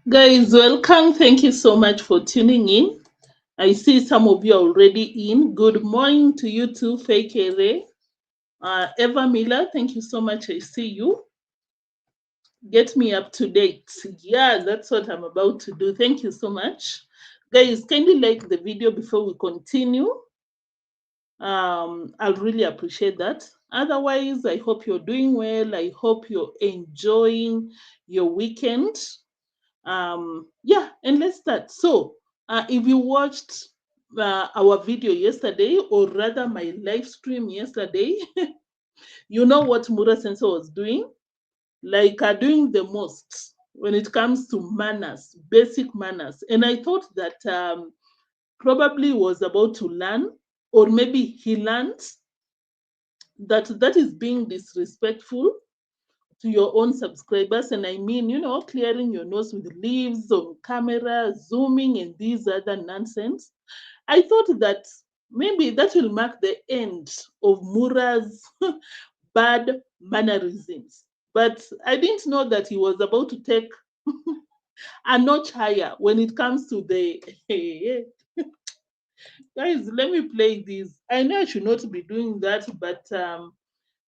Guys, welcome. Thank you so much for tuning in. I see some of you are already in. Good morning to you too, Fakere. Eva Miller, thank you so much. I see you. Get me up to date. Yeah, that's what I'm about to do. Thank you so much. Guys, kindly like the video before we continue. I'll really appreciate that. Otherwise, I hope you're doing well. I hope you're enjoying your weekend. Yeah, and let's start. So, if you watched our video yesterday, or rather my live stream yesterday, you know what Mura Sensor was doing? Like, doing the most when it comes to manners, basic manners. And I thought that probably was about to learn, or maybe he learned that that is being disrespectful to your own subscribers. And I mean, clearing your nose with leaves on camera, zooming, and these other nonsense. I thought that maybe that will mark the end of Mura's bad mannerisms. But I didn't know that he was about to take a notch higher when it comes to the. Guys, let me play this. I know I should not be doing that, but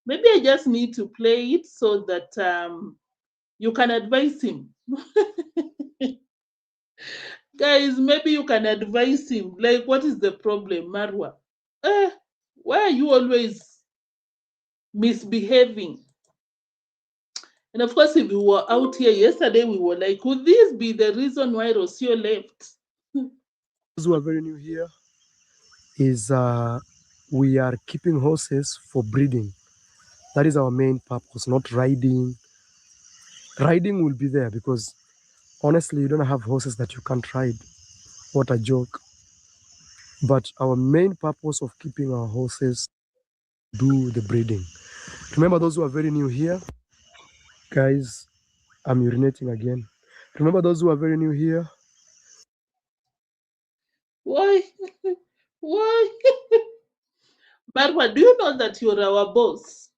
maybe I just need to play it so that you can advise him. Guys, maybe you can advise him. Like, what is the problem, Marwa? Why are you always misbehaving? And of course, if we were out here yesterday, we were like, could this be the reason why Rocio left? Those who are very new here is we are keeping horses for breeding. That is our main purpose, not riding. Riding will be there because honestly, you don't have horses that you can't ride. What a joke. But our main purpose of keeping our horses do the breeding. Remember those who are very new here? Guys, I'm urinating again. Remember those who are very new here? Why? Why? Marwa, do you know that you're our boss?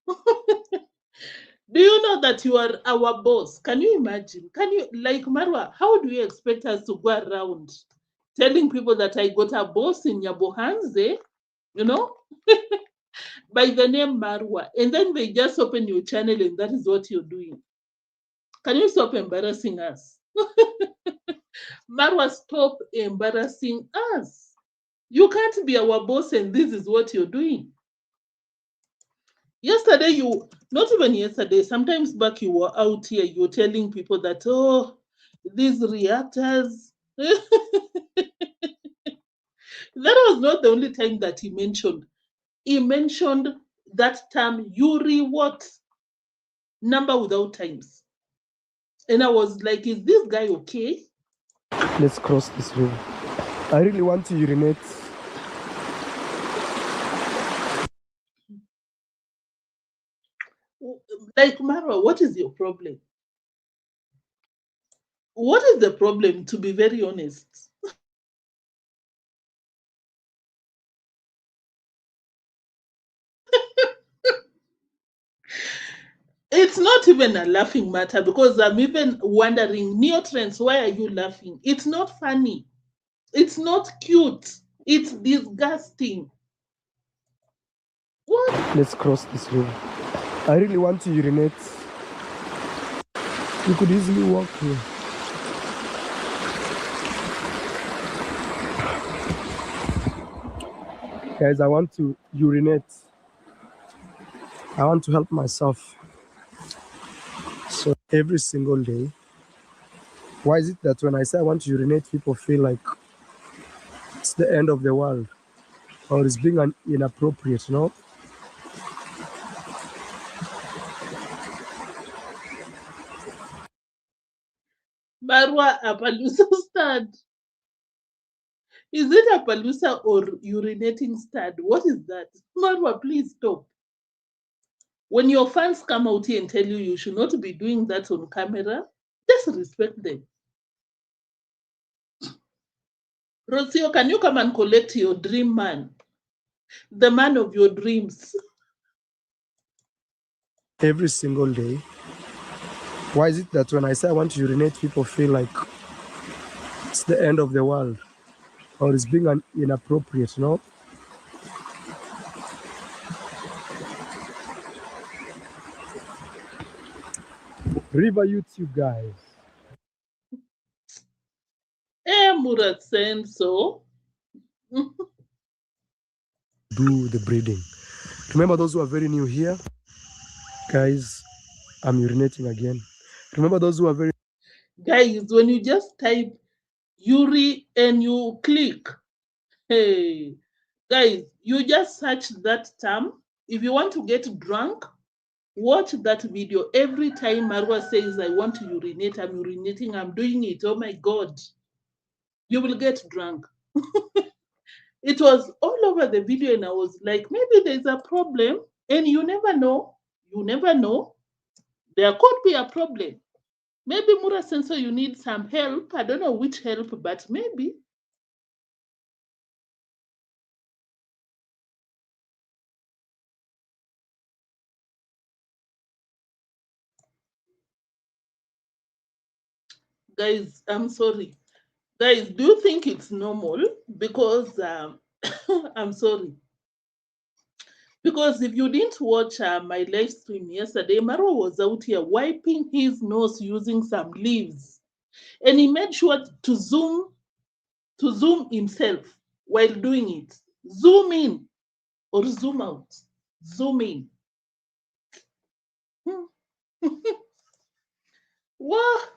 Do you know that you are our boss? Can you imagine? Can you, like, Marwa, how do you expect us to go around telling people that I got a boss in Yabohanze, you know, by the name Marwa, and then they just open your channel and that is what you're doing? Can you stop embarrassing us? Marwa, stop embarrassing us. You can't be our boss and this is what you're doing. Yesterday, not even yesterday, sometimes back you were out here, you're telling people that, oh, these reactors. That was not the only time that he mentioned. He mentioned that term, Yuri what? Number without times. And I was like, is this guy okay? Let's cross this river. I really want to urinate. Like, Marwa, what is your problem? What is the problem, to be very honest? It's not even a laughing matter because I'm even wondering, Neotrends, why are you laughing? It's not funny. It's not cute. It's disgusting. What? Let's cross this river. I really want to urinate. You could easily walk here. Guys, I want to urinate. I want to help myself. So every single day, why is it that when I say I want to urinate, people feel like it's the end of the world or it's being inappropriate, you know? Marwa, a Palusa stud. Is it a Palusa or urinating stud? What is that? Marwa, please stop. When your fans come out here and tell you you should not be doing that on camera, just respect them. Rocio, can you come and collect your dream man? The man of your dreams. Every single day. Why is it that when I say I want to urinate, people feel like it's the end of the world, or it's being inappropriate, no? River YouTube guys. Murasenso. Do the breeding. Remember those who are very new here? Guys, I'm urinating again. Remember those who are very... Guys, when you just type Yuri and you click, hey, guys, you just search that term. If you want to get drunk, watch that video. Every time Marwa says, I want to urinate, I'm urinating, I'm doing it. Oh my God. You will get drunk. It was all over the video, and I was like, maybe there's a problem. And you never know. You never know. There could be a problem. Maybe Mura Sensor, you need some help. I don't know which help, but maybe. Guys, I'm sorry. Guys, do you think it's normal? Because I'm sorry. Because if you didn't watch my live stream yesterday, Marwa was out here wiping his nose using some leaves, and he made sure to zoom himself while doing it. Zoom in or zoom out. Zoom in. What?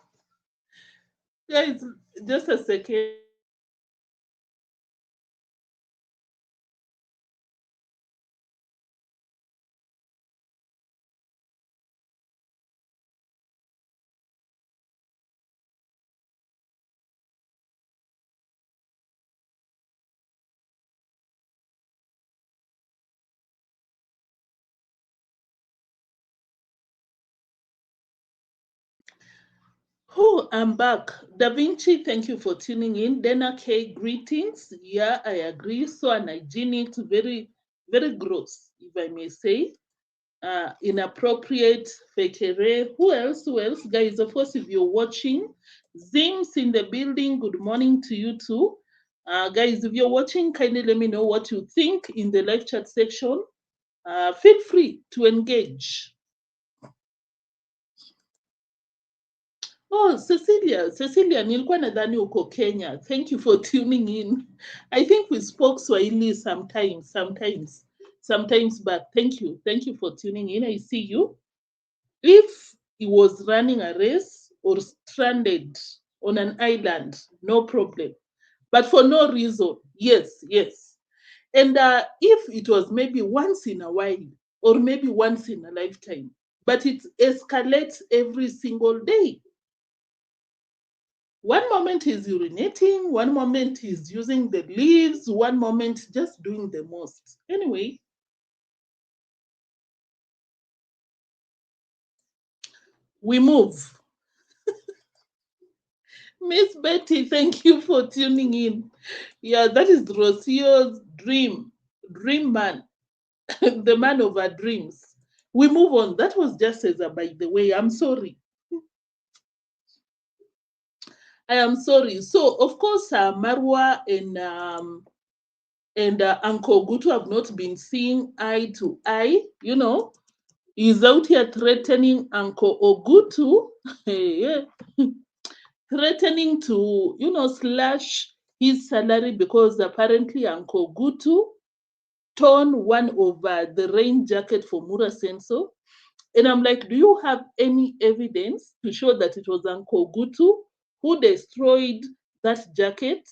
Guys, just a second. Oh, I'm back. Da Vinci, thank you for tuning in. Dana K, greetings. Yeah, I agree. So unhygienic, very, very gross, if I may say. Inappropriate, fekere. Who else? Who else? Guys, of course, if you're watching, Zims in the building, good morning to you too. Guys, if you're watching, kindly let me know what you think in the live chat section. Feel free to engage. Oh, Cecilia, nilikuwa nadhani uko Kenya. Thank you for tuning in. I think we spoke Swahili sometimes back. Thank you for tuning in. I see you. If he was running a race or stranded on an island, no problem. But for no reason, yes. And if it was maybe once in a while or maybe once in a lifetime, but it escalates every single day. One moment he's urinating, one moment he's using the leaves, one moment just doing the most. Anyway, we move. Miss Betty, thank you for tuning in. Yeah, that is Rocio's dream man, the man of our dreams. We move on. That was just as a by the way. I'm sorry. I am sorry. So, of course, Marwa and Uncle Gutu have not been seeing eye to eye. You know, he's out here threatening Uncle Ogutu, threatening to, slash his salary because apparently Uncle Gutu torn one of the rain jacket for Mura Senso. And I'm like, do you have any evidence to show that it was Uncle Gutu who destroyed that jacket?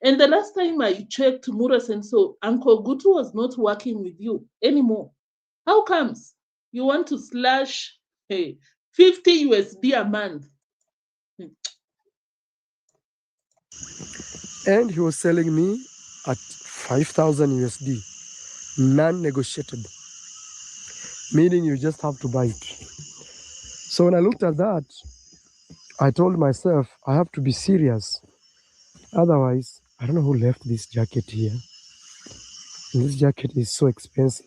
And the last time I checked Mura Senso, Uncle Gutu was not working with you anymore. How comes you want to slash 50 USD a month? And he was selling me at 5,000 USD, non-negotiable, meaning you just have to buy it. So when I looked at that, I told myself I have to be serious. Otherwise, I don't know who left this jacket here. And this jacket is so expensive.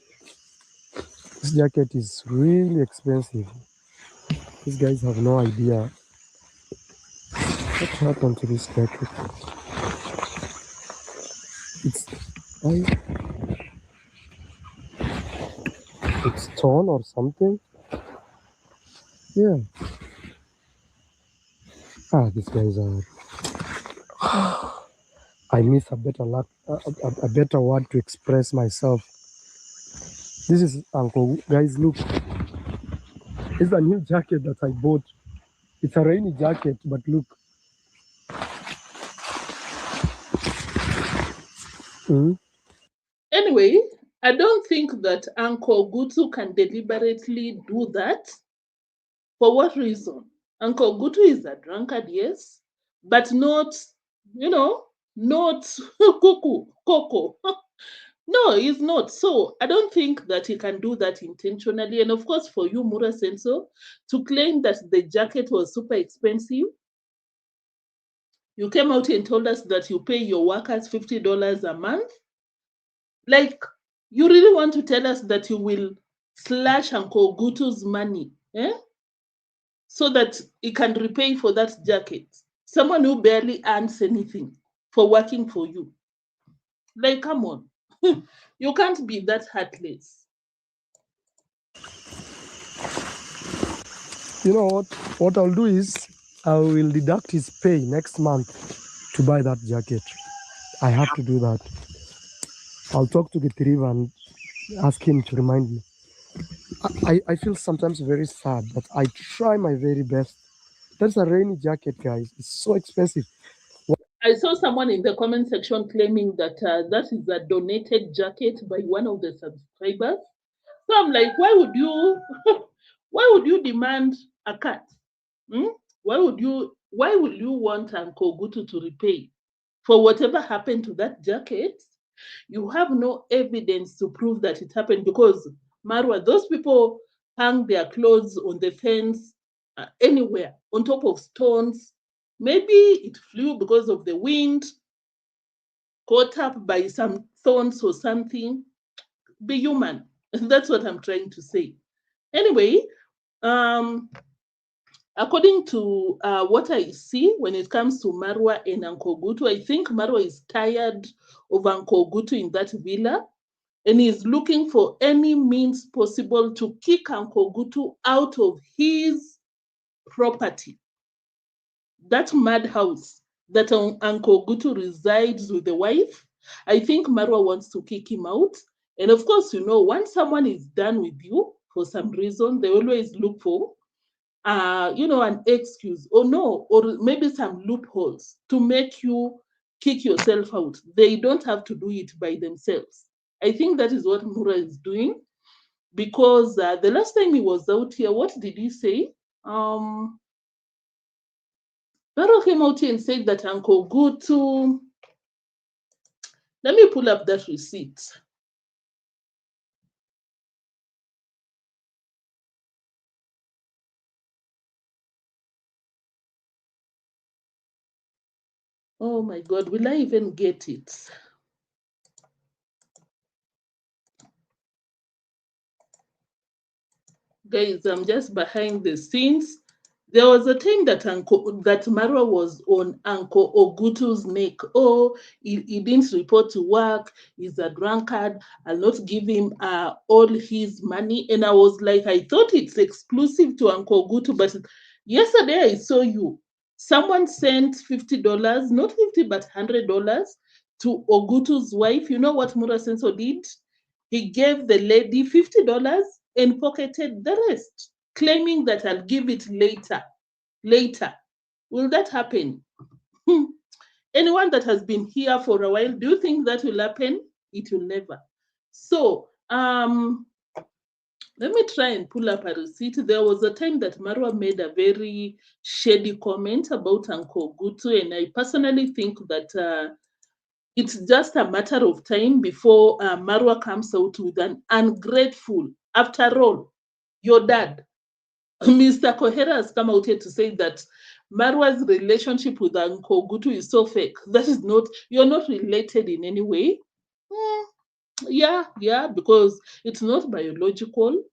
This jacket is really expensive. These guys have no idea What happened to this jacket? It's it's torn or something. Yeah. These guys are. I miss a better a better word to express myself. This is Uncle. Guys, look. It's a new jacket that I bought. It's a rainy jacket, but look. Anyway, I don't think that Uncle Gutu can deliberately do that. For what reason? Uncle Gutu is a drunkard, yes, but not, not cuckoo, coco. No, he's not. So I don't think that he can do that intentionally. And of course, for you, Mura Senso, to claim that the jacket was super expensive, you came out and told us that you pay your workers $50 a month. Like, you really want to tell us that you will slash Uncle Gutu's money, so that he can repay for that jacket? Someone who barely earns anything for working for you. Like, come on. You can't be that heartless. You know what? What I'll do is I will deduct his pay next month to buy that jacket. I have to do that. I'll talk to Getriva and ask him to remind me. I feel sometimes very sad, but I try my very best. That's a rainy jacket, guys. It's so expensive. I saw someone in the comment section claiming that that is a donated jacket by one of the subscribers. So I'm like, why would you demand a cut? Hmm? Why would you want Uncle Gutu to repay for whatever happened to that jacket? You have no evidence to prove that it happened, because Marwa, those people hang their clothes on the fence, anywhere, on top of stones. Maybe it flew because of the wind, caught up by some thorns or something. Be human. That's what I'm trying to say. Anyway, um, according to what I see when it comes to Marwa and Uncle Gutu, I think Marwa is tired of Uncle Gutu in that villa, and is looking for any means possible to kick Uncle Gutu out of his property. That madhouse that Uncle Gutu resides with the wife, I think Marwa wants to kick him out. And of course, once someone is done with you for some reason, they always look for an excuse, or no, or maybe some loopholes to make you kick yourself out. They don't have to do it by themselves. I think that is what Mura is doing, because the last time he was out here, what did he say? Mara came out here and said that Uncle Gutu, let me pull up that receipt. Oh my God, will I even get it? Guys, I'm just behind the scenes. There was a time that Marwa was on Uncle Ogutu's neck. Oh, he didn't report to work. He's a drunkard. I'll not give him all his money. And I was like, I thought it's exclusive to Uncle Ogutu, but yesterday I saw you. Someone sent $50, not 50, but $100 to Ogutu's wife. You know what Mura Senso did? He gave the lady $50 and pocketed the rest, claiming that I'll give it later. Later. Will that happen? Anyone that has been here for a while, do you think that will happen? It will never. So, let me try and pull up a receipt. There was a time that Marwa made a very shady comment about Uncle Gutu, and I personally think that it's just a matter of time before Marwa comes out with an ungrateful. After all, your dad, Mr. Kohera, has come out here to say that Marwa's relationship with Uncle Gutu is so fake. That is not, you're not related in any way. Hmm, yeah, because it's not biological.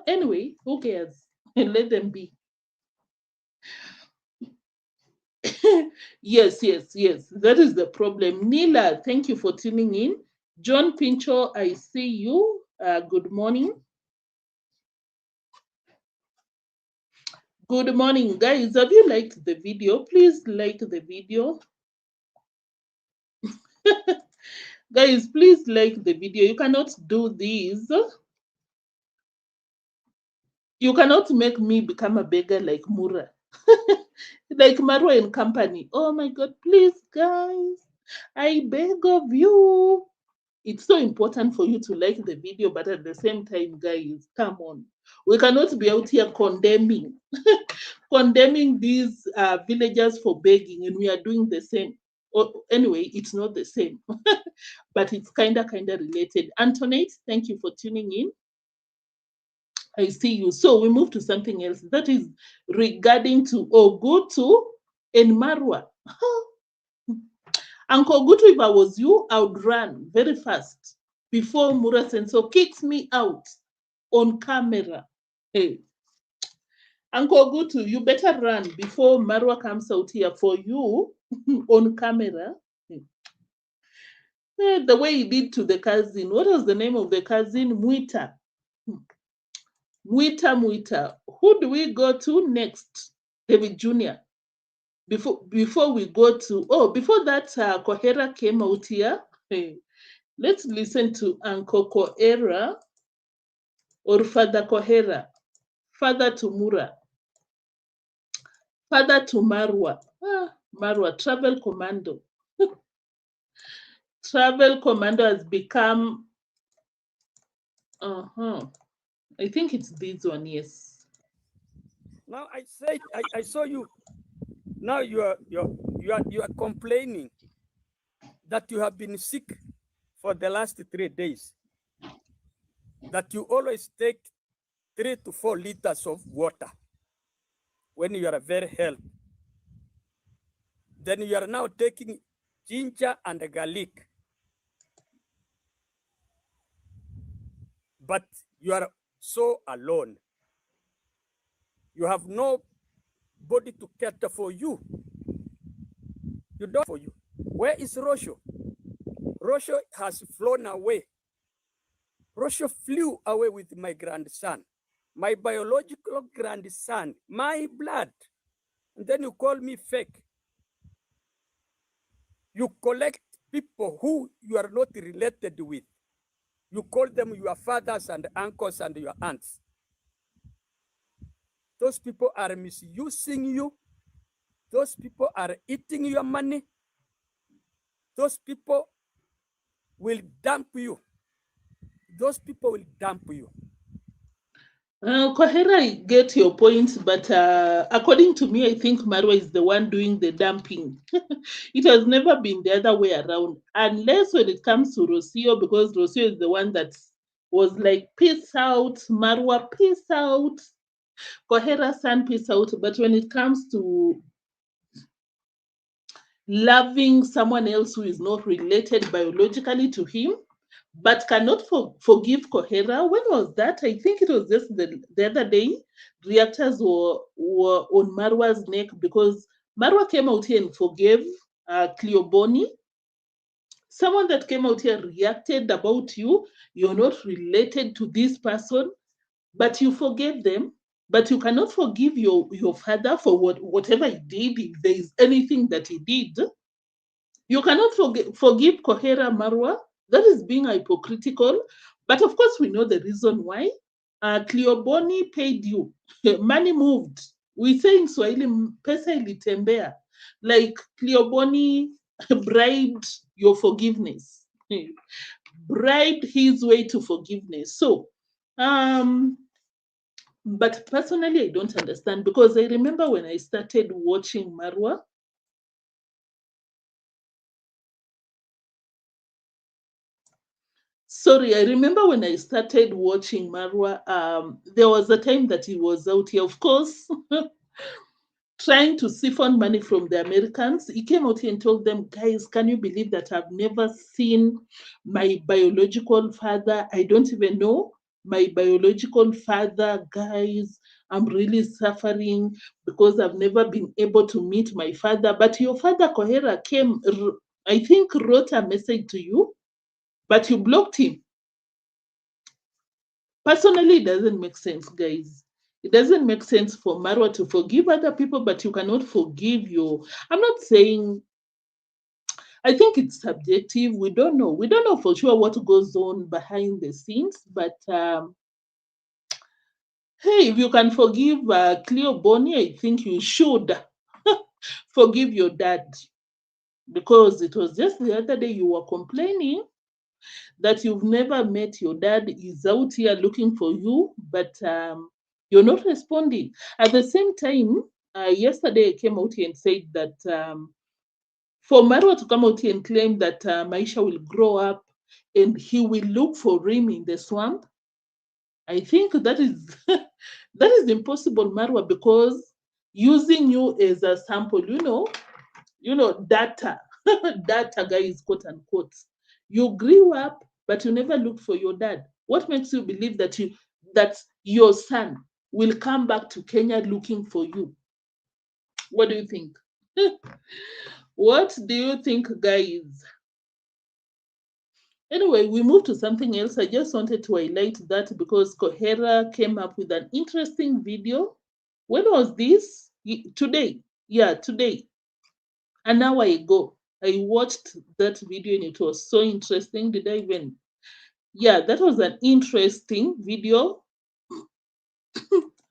Anyway, who cares? Let them be. Yes, yes, yes. That is the problem. Nila, thank you for tuning in. John Pincho, I see you. Good morning. Good morning, guys. Have you liked the video? Please like the video. Guys, please like the video. You cannot do this. You cannot make me become a beggar like Mura. Like Marwa and company. Oh my God, please, guys. I beg of you. It's so important for you to like the video, but at the same time, guys, come on. We cannot be out here condemning condemning these villagers for begging, and we are doing the same. Anyway, it's not the same, but it's kinda related. Antoinette, thank you for tuning in. I see you. So we move to something else that is regarding to Ogutu and Marwa. Uncle Ogutu, if I was you, I would run very fast before Mura Senso kicks me out on camera. Hey, Uncle Ogutu, you better run before Marwa comes out here for you on camera. The way he did to the cousin. What was the name of the cousin? Mwita. Mwita. Who do we go to next? Davy Jnr. Before we go to before that Kohera came out here. Hey, let's listen to Uncle Kohera or Father Kohera, Father to Mura, Father to Marwa. Marwa, travel commando. Travel commando has become. I think it's this one. Yes. Now I said I saw you. Now you are complaining that you have been sick for the last 3 days. That you always take 3 to 4 liters of water when you are very healthy. Then you are now taking ginger and garlic. But you are so alone. You have nobody to cater for you. You don't for you. Where is Rocio? Rocio has flown away. Rocio flew away with my grandson, my biological grandson, my blood. And then you call me fake. You collect people who you are not related with. You call them your fathers and uncles and your aunts. Those people are misusing you. Those people are eating your money. Those people will dump you. Those people will dump you. Kohera, I get your point, but according to me, I think Marwa is the one doing the dumping. It has never been the other way around, unless when it comes to Rocio, because Rocio is the one that was like, peace out, Marwa, peace out, Kohera Snr, peace out. But when it comes to loving someone else who is not related biologically to him, but cannot forgive Kohera. When was that? I think it was just the other day. Reactors were on Marwa's neck because Marwa came out here and forgave Cleoboni. Someone that came out here reacted about you. You're not related to this person, but you forgave them. But you cannot forgive your father for whatever he did, if there is anything that he did. You cannot forgive Kohera Marwa. That is being hypocritical. But of course, we know the reason why. Cleoboni paid you. Money moved. We say in Swahili, pesa ilitembea. Like Cleoboni bribed your forgiveness. Bribed his way to forgiveness. So, but personally, I don't understand because I remember when I started watching Marwa, sorry, I remember when I started watching Marwa, there was a time that he was out here, of course, trying to siphon money from the Americans. He came out here and told them, guys, can you believe that I've never seen my biological father? I don't even know my biological father, guys. I'm really suffering because I've never been able to meet my father. But your father, Kohera, came, I think, wrote a message to you, but you blocked him. Personally, it doesn't make sense, guys. It doesn't make sense for Marwa to forgive other people, but you cannot forgive your. I'm not saying. I think it's subjective. We don't know. We don't know for sure what goes on behind the scenes, but hey, if you can forgive Cleo Bonnie, I think you should forgive your dad, because it was just the other day you were complaining that you've never met your dad. Is out here looking for you, but you're not responding. At the same time, yesterday I came out here and said that for Marwa to come out here and claim that Maisha will grow up and he will look for him in the swamp, I think that is that is impossible, Marwa, because using you as a sample, data, data guys, quote unquote. You grew up, but you never looked for your dad. What makes you believe that your son will come back to Kenya looking for you? What do you think? What do you think, guys? Anyway, we move to something else. I just wanted to highlight that because Kohera came up with an interesting video. When was this? Today. Yeah, today. An hour ago. I watched that video and it was so interesting. Did I even? Yeah, that was an interesting video.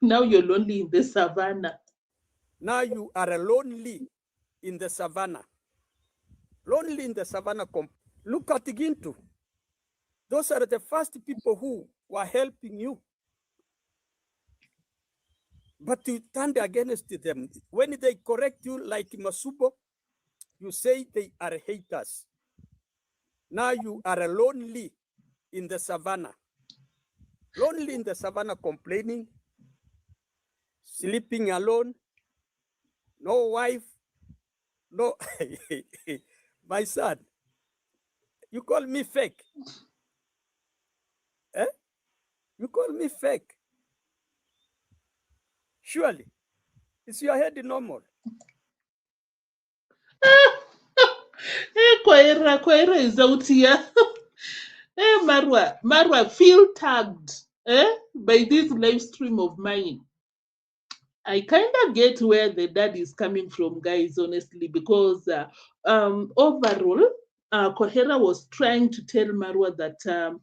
Now you're lonely in the savannah. Now you are lonely in the savannah. Lonely in the savannah. Look at Gintu. Those are the first people who were helping you. But you turned against them. When they correct you like Masubo, you say they are haters. Now you are lonely in the savannah. Lonely in the savannah, complaining, sleeping alone, no wife, no. My son, you call me fake. Eh? You call me fake. Surely, is your head normal? Kwaira is out here. Marwa, feel tagged by this live stream of mine. I kind of get where the dad is coming from, guys, honestly, because overall, Kohera was trying to tell Marwa that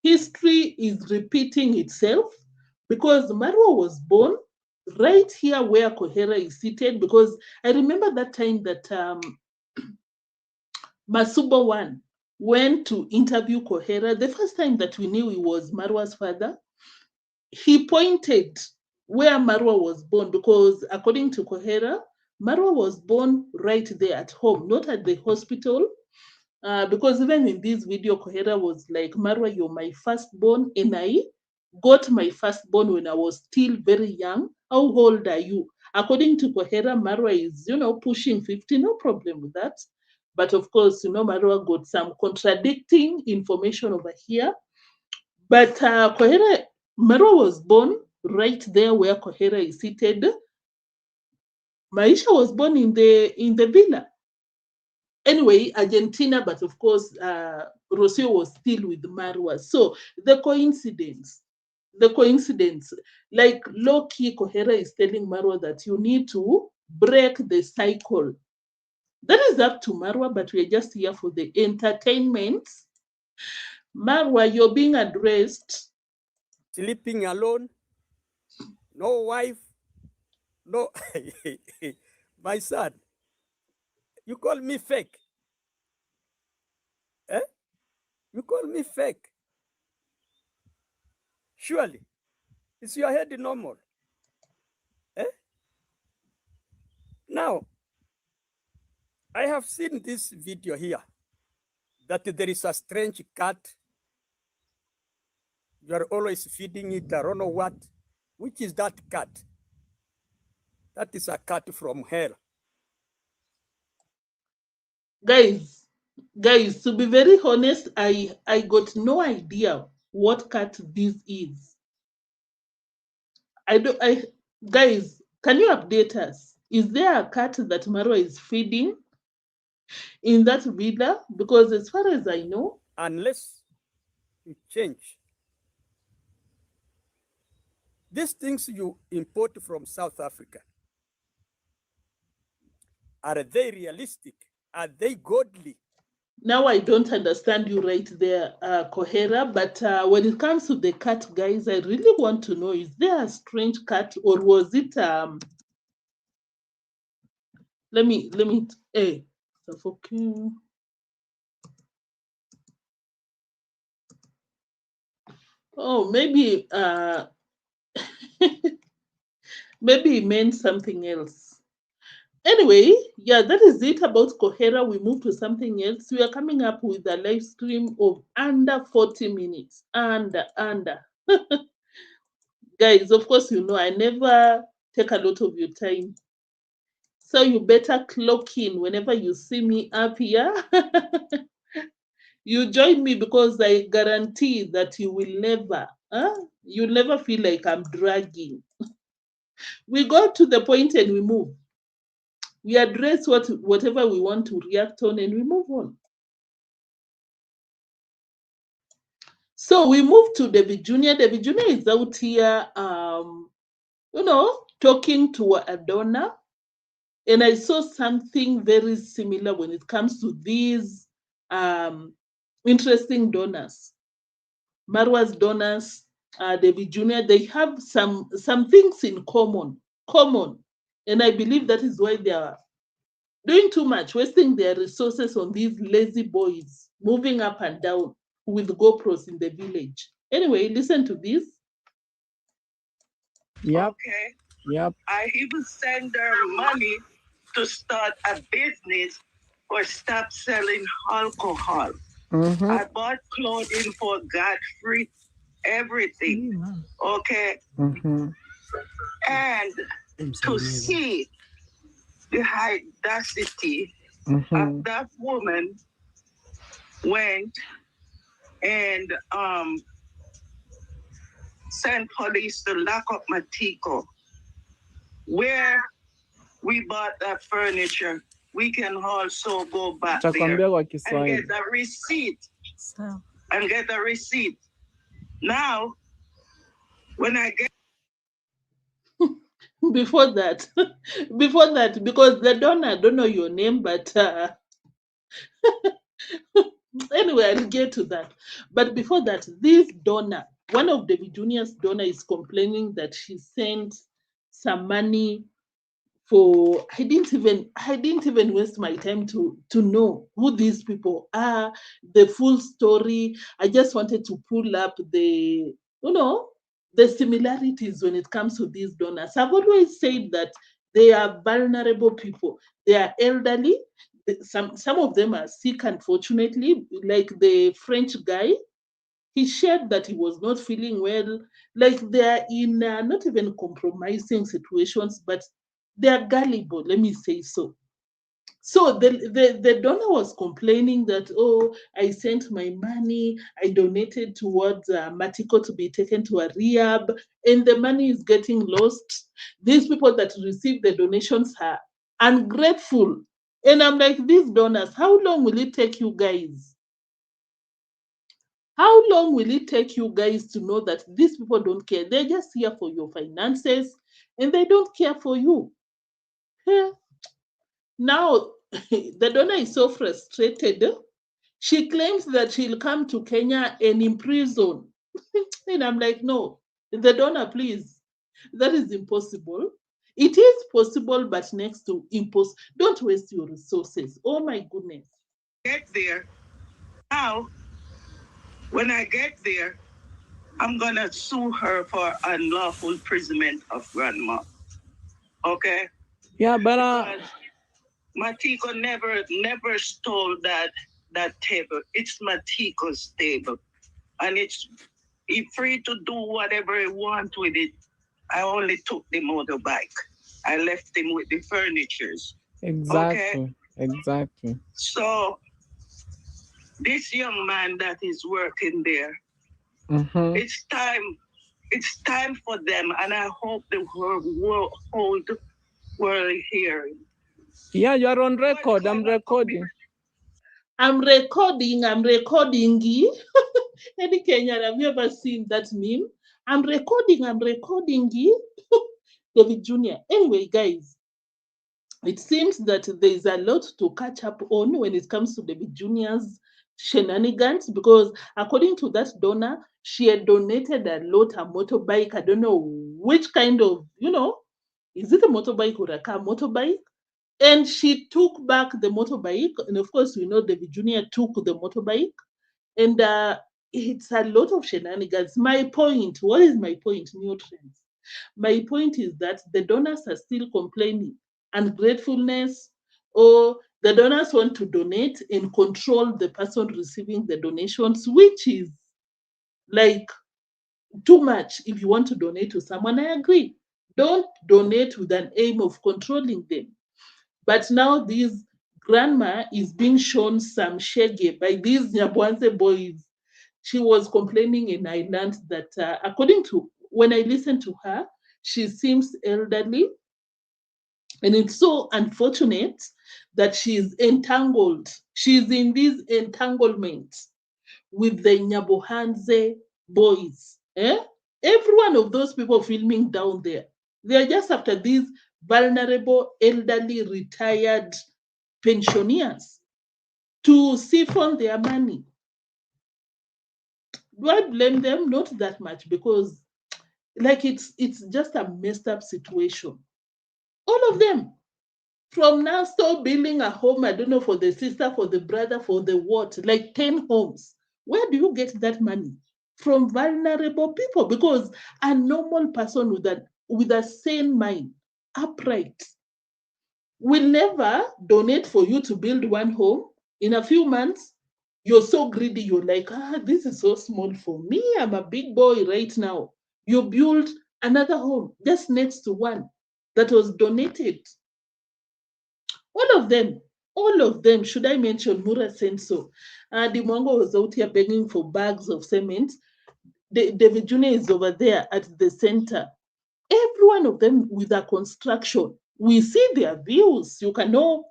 history is repeating itself because Marwa was born right here where Kohera is seated. Because I remember that time that Masubo One went to interview Kohera. The first time that we knew he was Marwa's father, he pointed where Marwa was born because, according to Kohera, Marwa was born right there at home, not at the hospital. Because even in this video, Kohera was like, Marwa, you're my firstborn, and I got my firstborn when I was still very young. How old are you? According to Kohera, Marwa is, pushing 50, no problem with that. But of course, Marwa got some contradicting information over here. But Marwa was born right there where Kohera is seated. Maisha was born in the villa. Anyway, Argentina, but of course, Rocio was still with Marwa. So the coincidence, like low key, Kohera is telling Marwa that you need to break the cycle. That is up to Marwa, but we're just here for the entertainment. Marwa, you're being addressed. Sleeping alone, no wife, no. My son, you call me fake. Eh? You call me fake. Surely, is your head normal? Eh? Now, I have seen this video here that there is a strange cat. You are always feeding it, I don't know what. Which is that cat? That is a cat from hell. Guys, to be very honest, I got no idea what cat this is. I don't. I Guys, can you update us? Is there a cat that Marwa is feeding in that villa? Because as far as I know, Unless you change these things you import from South Africa, are they realistic? Are they godly? now I don't understand you right there, Kohera. But when it comes to the cat, guys, I really want to know: is there a strange cat, or was it? Let me. Hey, okay. Oh, maybe maybe it meant something else. Anyway, yeah, that is it about Kohera. We move to something else. We are coming up with a live stream of under 40 minutes. Under. Guys, of course, you know, I never take a lot of your time. So you better clock in whenever you see me up here. You join me because I guarantee that you will never, you'll never feel like I'm dragging. We go to the point and we move. We address whatever we want to react on and we move on. So we move to Davy Jnr. Davy Jnr is out here, talking to a donor. And I saw something very similar when it comes to these um, interesting donors. Marwa's donors, Davy Jnr, they have some things in common. And I believe that is why they are doing too much, wasting their resources on these lazy boys moving up and down with GoPros in the village. Anyway, listen to this. Yep. Okay. Yep. I even send her money to start a business or stop selling alcohol. I bought clothing for Godfrey, everything. Okay. And to see the audacity of that woman went and sent police to lock up Matiko. Where we bought that furniture, we can also go back there and get a receipt. And get a receipt. Now, when I get Before that, because the donor, I don't know your name, but anyway, I'll get to that. But before that, this donor, one of Davy Jnr's donor, is complaining that she sent some money for. I didn't even waste my time to know who these people are, the full story. I just wanted to pull up the similarities when it comes to these donors. I've always said that they are vulnerable people. They are elderly. Some of them are sick, unfortunately, like the French guy. He shared that he was not feeling well. Like they are in not even compromising situations, but they are gullible, let me say so. So the donor was complaining that, oh, I sent my money, I donated towards Matiko to be taken to a rehab, and the money is getting lost. These people that receive the donations are ungrateful. And I'm like, these donors, how long will it take you guys? How long will it take you guys to know that these people don't care? They're just here for your finances and they don't care for you. Yeah. Now, the donor is so frustrated. She claims that she'll come to Kenya and imprison. And I'm like, no, the donor, please. That is impossible. It is possible, but next to impossible. Don't waste your resources. Oh my goodness. Get there. Now, when I get there, I'm gonna sue her for unlawful imprisonment of grandma. Okay? Yeah, but because Matiko never stole that table. It's Matiko's table. And it's he free to do whatever he wants with it. I only took the motorbike. I left him with the furnitures. Exactly. Okay? Exactly. So this young man that is working there, it's time It's time for them, and I hope the whole world hearing. Yeah, you're on record. I'm recording. I'm recording. Eddie Kenyan, have you ever seen that meme? I'm recording. David Jr. Anyway, guys, it seems that there's a lot to catch up on when it comes to David Jr.'s shenanigans, because according to that donor, she had donated a lot, a motorbike. I don't know which kind of, is it a motorbike or a car motorbike? And she took back the motorbike. And of course, we know David Jr. took the motorbike. And it's a lot of shenanigans. My point, what is my point, nutrients? My point is that the donors are still complaining, ungratefulness, or the donors want to donate and control the person receiving the donations, which is like too much. If you want to donate to someone, I agree. Don't donate with an aim of controlling them. But now this grandma is being shown some shege by these Nyabwanze boys. She was complaining, and I learned that according to when I listened to her, she seems elderly, and it's so unfortunate that she's entangled. She's in this entanglement with the Nyabohanze boys. Every one of those people filming down there, they are just after these vulnerable, elderly, retired pensioners to siphon their money. Do I blame them? Not that much, because like it's just a messed up situation. All of them. From now still building a home, I don't know, for the sister, for the brother, for the what, like 10 homes. Where do you get that money? From vulnerable people, because a normal person with a sane mind, upright, will never donate for you to build one home. In a few months, you're so greedy, you're like, this is so small for me. I'm a big boy right now. You build another home just next to one that was donated. All of them, should I mention Mura Senso? Dee Mwango was out here begging for bags of cement. David Jr. is over there at the center. Every one of them with a construction. We see their views. You can know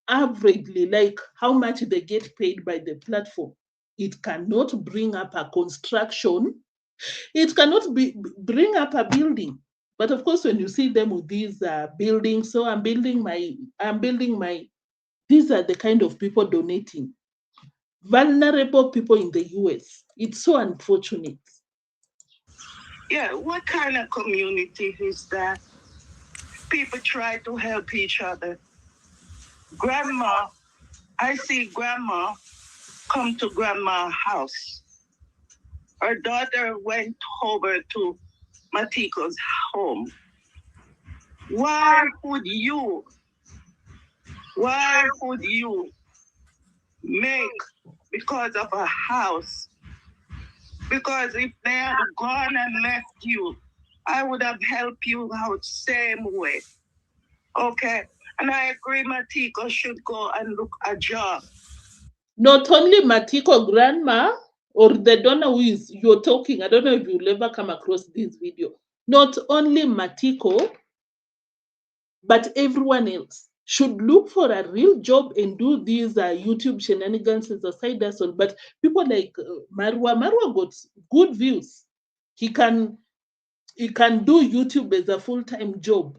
averagely like how much they get paid by the platform. It cannot bring up a construction. It cannot bring up a building. But of course, when you see them with these buildings, so I'm building my. These are the kind of people donating. Vulnerable people in the US. It's so unfortunate. Yeah, what kind of community is that? People try to help each other. Grandma, I see grandma come to grandma's house. Her daughter went over to Matiko's home. Why would you make because of a house? Because if they had gone and left you, I would have helped you out same way. Okay? And I agree Matiko should go and look a job. Not only Matiko grandma or the donor who is you're talking, I don't know if you'll ever come across this video. Not only Matiko, but everyone else should look for a real job and do these YouTube shenanigans as a side hustle. But people like Marwa got good views. He can do YouTube as a full-time job.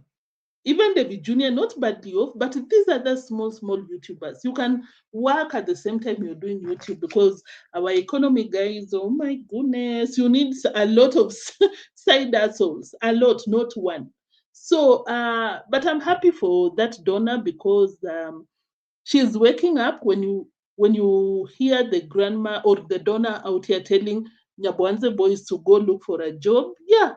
Even Davy Jr., not badly off, but these are the small YouTubers. You can work at the same time you're doing YouTube, because our economy, guys, oh my goodness, you need a lot of side hustles, a lot, not one. So, but I'm happy for that donor, because she's waking up when you hear the grandma or the donor out here telling Nyabwanze boys to go look for a job. Yeah,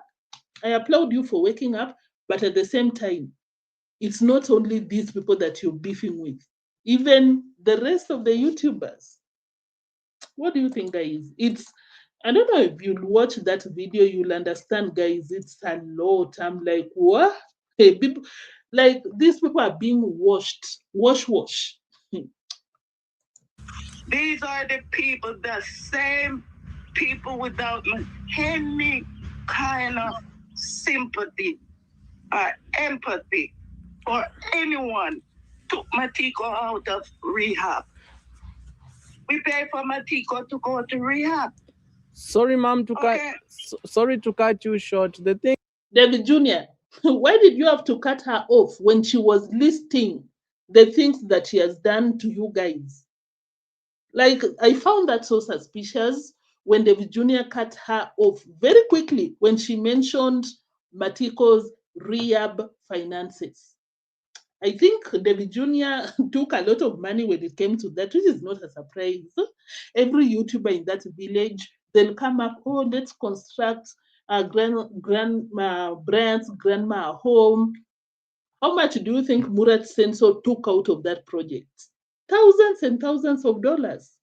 I applaud you for waking up, but at the same time, it's not only these people that you're beefing with, even the rest of the YouTubers. What do you think, guys? I don't know, if you'll watch that video, you'll understand, guys. It's a lot. I'm like, what? Hey, people, like these people are being wash. These are the people, the same people without any kind of sympathy or empathy for anyone took Matiko out of rehab. We pay for Matiko to go to rehab. Sorry, ma'am, sorry to cut you short. The thing, Davy Jr., why did you have to cut her off when she was listing the things that she has done to you guys? Like, I found that so suspicious when Davy Jr. cut her off very quickly when she mentioned Matiko's rehab finances. I think Davy Jr. took a lot of money when it came to that, which is not a surprise. Every YouTuber in that village, they'll come up, oh, let's construct grandma Brand's grandma home. How much do you think Murat Senso took out of that project? Thousands and thousands of dollars.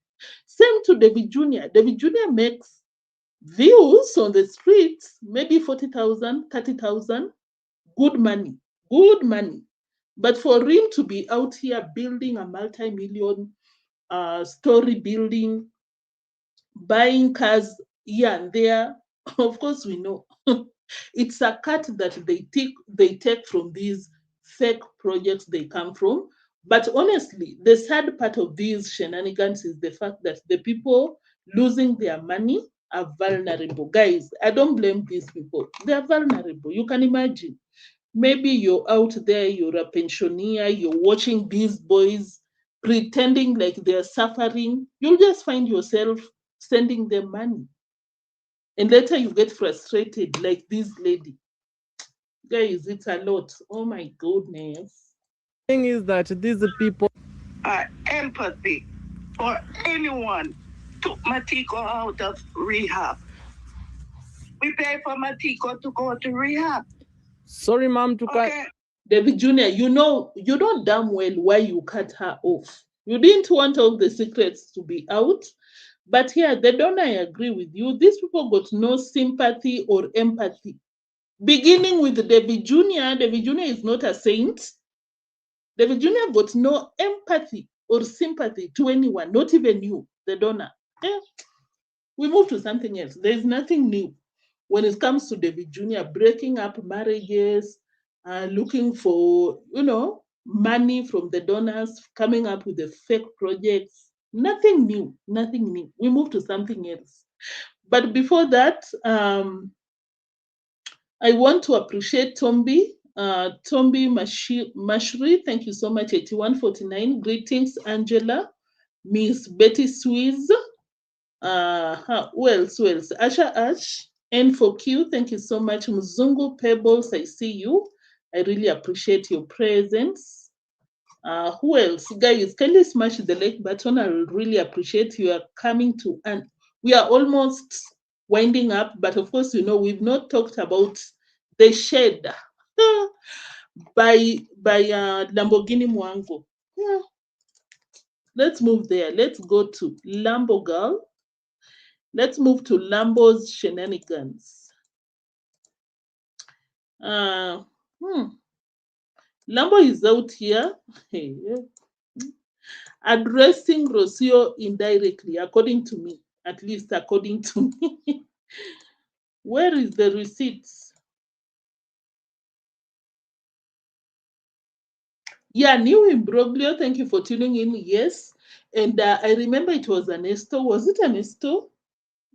Same to Davy Jr. Davy Jr. makes views on the streets, maybe 40,000, 30,000. Good money, good money. But for him to be out here building a multi-million story building, buying cars here and there, of course we know it's a cut that they take from these fake projects they come from. But honestly, the sad part of these shenanigans is the fact that the people losing their money are vulnerable. Guys, I don't blame these people. They are vulnerable. You can imagine. Maybe you're out there, you're a pensioner, you're watching these boys pretending like they're suffering. You'll just find yourself sending them money. And later you get frustrated, like this lady. Guys, it's a lot. Oh my goodness. thing is that these people empathy for anyone took Matiko out of rehab. We pay for Matiko to go to rehab. sorry, ma'am, to cut. Davy Jr., you know damn well why you cut her off. You didn't want all the secrets to be out. But here, the donor, I agree with you. These people got no sympathy or empathy. Beginning with Davy Jr., Davy Jr. is not a saint. Davy Jr. got no empathy or sympathy to anyone, not even you, the donor. Eh, we move to something else. There's nothing new when it comes to Davy Jr. breaking up marriages, looking for, money from the donors, coming up with the fake projects. Nothing new, nothing new. We move to something else. But before that, I want to appreciate Tombi. Tombi Mashri, thank you so much. 8149. Greetings, Angela. Miss Betty Swiss. Who else? Asha Ash. N4Q, thank you so much. Mzungu Pebbles, I see you. I really appreciate your presence. Who else? Guys, kindly smash the like button. I really appreciate you are coming to, and we are almost winding up, but of course, we've not talked about the shed by Lamborghini Mwango. Yeah. Let's move there. Let's go to Lambo Girl. Let's move to Lambo's shenanigans. Lambo is out here addressing Rocio indirectly, according to me, at least according to me. Where is the receipts? Yeah, new imbroglio. Thank you for tuning in. Yes. And I remember it was Ernesto. Was it Ernesto?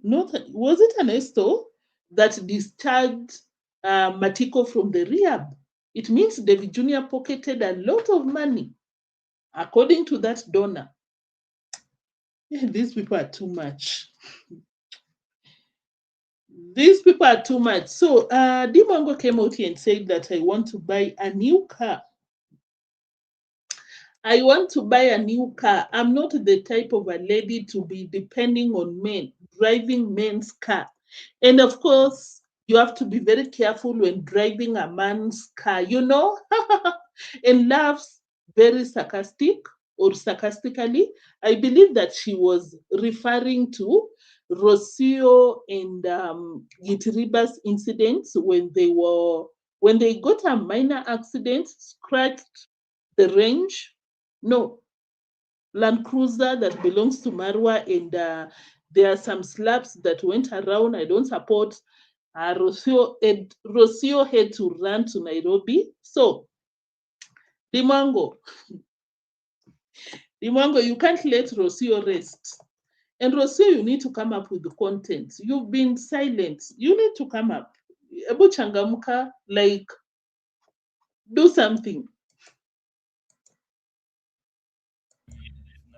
Was it Ernesto that discharged Matiko from the rehab? It means Davy Jr. pocketed a lot of money, according to that donor. These people are too much. These people are too much. So Dee Mwango came out here and said that I want to buy a new car. I want to buy a new car. I'm not the type of a lady to be depending on men, driving men's car. And of course, you have to be very careful when driving a man's car, and laughs very sarcastic or sarcastically. I believe that she was referring to Rocio and Gitiriba's incidents when they got a minor accident, scratched the range. No, Land Cruiser that belongs to Marwa, and there are some slaps that went around. I don't support Rocio had to run to Nairobi. So, Dee Mwango, you can't let Rocio rest. And Rocio, you need to come up with the content. You've been silent. You need to come up. Ebu changamka, like, do something.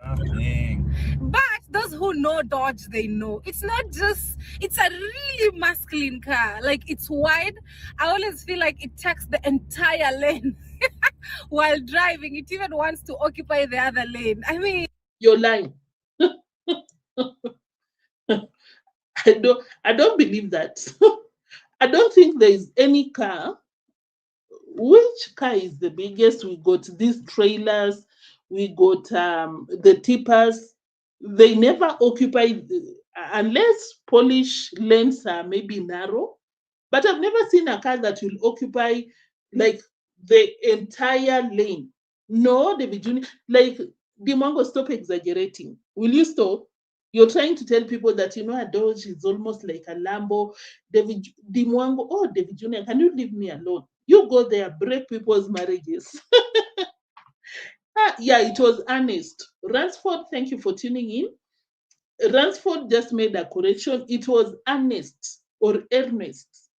Nothing. But those who know Dodge, they know. It's not just, it's a really masculine car. Like, it's wide. I always feel like it takes the entire lane while driving. It even wants to occupy the other lane. I mean, You're lying. I don't believe that. I don't think there is any car. Which car is the biggest? We got these trailers, we got the tippers. They never occupy, unless Polish lanes are maybe narrow. But I've never seen a car that will occupy like the entire lane. No, Davy Jnr. Like, Dee Mwango, stop exaggerating. Will you stop? You're trying to tell people that, a Dodge is almost like a Lambo. Dee Mwango, oh, Davy Jnr, can you leave me alone? You go there, break people's marriages. Yeah, it was Ernest. Ransford, thank you for tuning in. Ransford just made a correction. It was Ernest or Ernest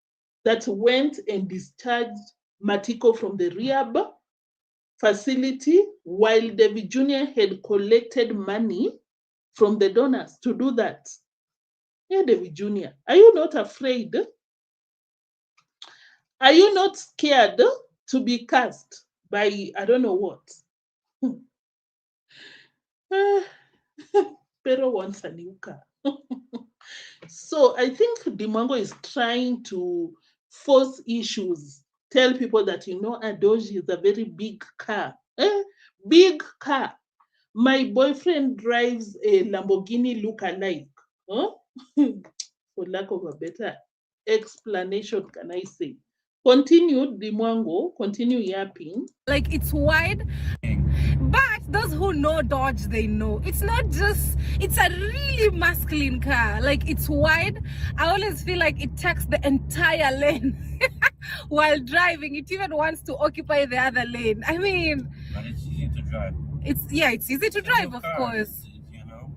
that went and discharged Matiko from the rehab facility while Davy Jnr had collected money from the donors to do that. Yeah, Davy Jnr, are you not afraid? Are you not scared to be cast by I don't know what? Pero wants a new car. So I think Dee Mwango is trying to force issues, tell people that a Doge is a very big car. Big car. My boyfriend drives a Lamborghini look-alike. Huh? For lack of a better explanation, can I say? Continue, Dee Mwango, continue yapping. like, it's wide. But those who know Dodge, they know. It's not just, it's a really masculine car. Like, it's wide. I always feel like it takes the entire lane while driving. It even wants to occupy the other lane. I mean, But it's easy to drive. it's easy to drive, of course.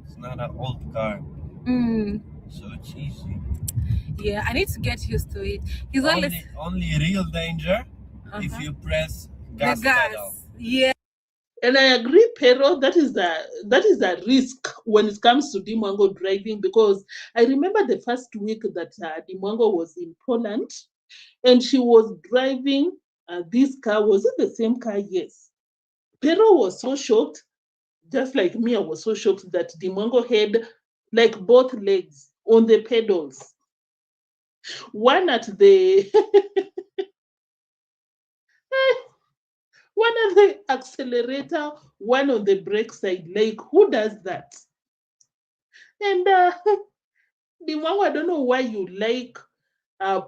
It's not an old car. So it's easy. Yeah, I need to get used to it. He's only real danger if you press gas the gas. pedal. Yeah. And I agree, Pero, that is a risk when it comes to Dee Mwango driving, because I remember the first week that Dee Mwango was in Poland and she was driving this car. Was it the same car? Yes. Pero was so shocked, just like me, I was so shocked that Dee Mwango had like both legs on the pedals. One at the one on the accelerator, one on the brake side. Like, who does that? And Dee Mwango, I don't know why you like